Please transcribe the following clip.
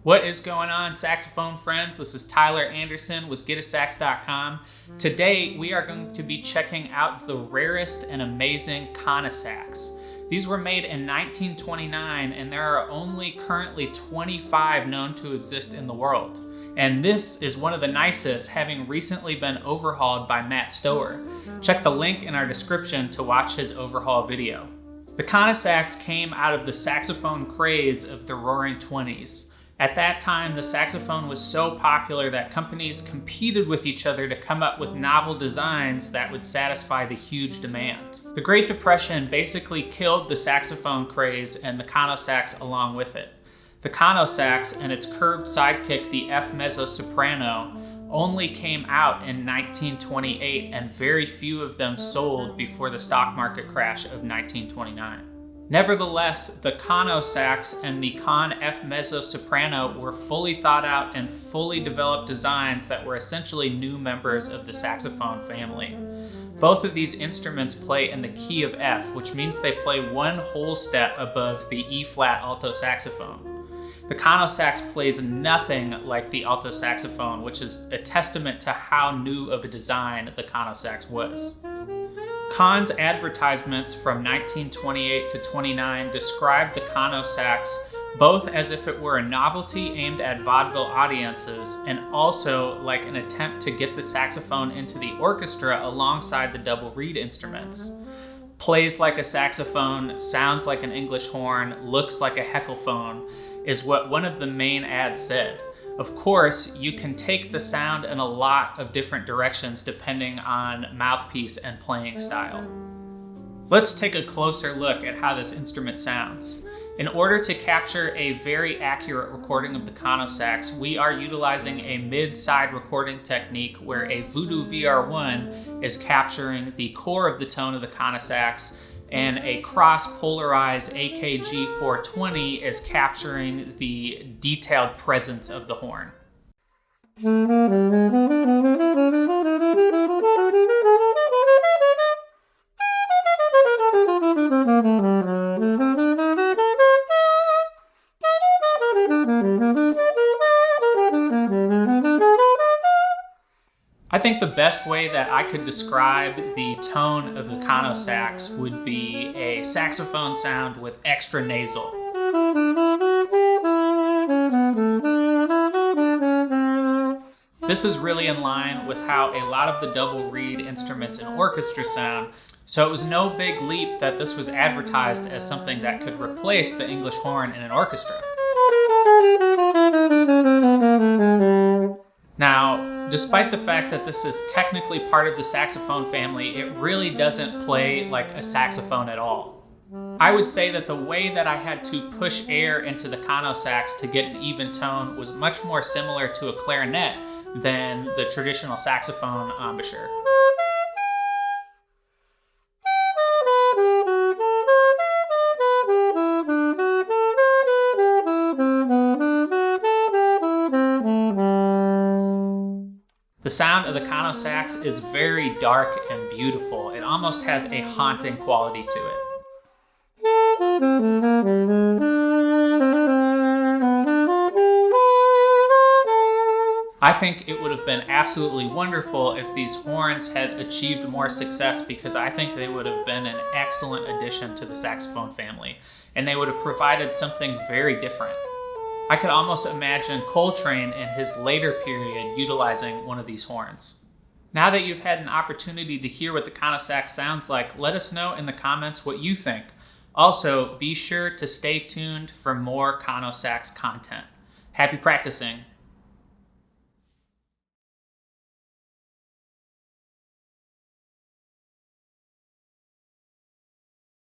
What is going on, saxophone friends? This is Tyler Anderson with GetASax.com. Today, we are going to be checking out the rarest and amazing Conn-O-Sax. These were made in 1929, and there are only currently 25 known to exist in the world. And this is one of the nicest, having recently been overhauled by Matt Stower. Check the link in our description to watch his overhaul video. The Conn-O-Sax came out of the saxophone craze of the Roaring '20s. At that time, the saxophone was so popular that companies competed with each other to come up with novel designs that would satisfy the huge demand. The Great Depression basically killed the saxophone craze and the Conn-O-Sax along with it. The Conn-O-Sax and its curved sidekick, the F mezzo-soprano, only came out in 1928, and very few of them sold before the stock market crash of 1929. Nevertheless, the Conn-O-Sax and the Conn F mezzo-soprano were fully thought out and fully developed designs that were essentially new members of the saxophone family. Both of these instruments play in the key of F, which means they play one whole step above the E-flat alto saxophone. The Conn-O-Sax plays nothing like the alto saxophone, which is a testament to how new of a design the Conn-O-Sax was. Conn's advertisements from 1928 to 29 described the Conn-O-Sax both as if it were a novelty aimed at vaudeville audiences and also like an attempt to get the saxophone into the orchestra alongside the double reed instruments. Plays like a saxophone, sounds like an English horn, looks like a heckelphone, is what one of the main ads said. Of course, you can take the sound in a lot of different directions depending on mouthpiece and playing style. Let's take a closer look at how this instrument sounds. In order to capture a very accurate recording of the Conn-O-Sax, we are utilizing a mid-side recording technique where a Voodoo VR1 is capturing the core of the tone of the Conn-O-Sax, and a cross-polarized AKG 420 is capturing the detailed presence of the horn. I think the best way that I could describe the tone of the Conn-O-Sax would be a saxophone sound with extra nasal. This is really in line with how a lot of the double reed instruments in orchestra sound, so it was no big leap that this was advertised as something that could replace the English horn in an orchestra. Now, despite the fact that this is technically part of the saxophone family, it really doesn't play like a saxophone at all. I would say that the way that I had to push air into the Conn-O-Sax to get an even tone was much more similar to a clarinet than the traditional saxophone embouchure. The sound of the Conn-O-Sax is very dark and beautiful. It almost has a haunting quality to it. I think it would have been absolutely wonderful if these horns had achieved more success, because I think they would have been an excellent addition to the saxophone family, and they would have provided something very different. I could almost imagine Coltrane in his later period utilizing one of these horns. Now that you've had an opportunity to hear what the Conn-O-Sax sounds like, let us know in the comments what you think. Also, be sure to stay tuned for more Conn-O-Sax content. Happy practicing!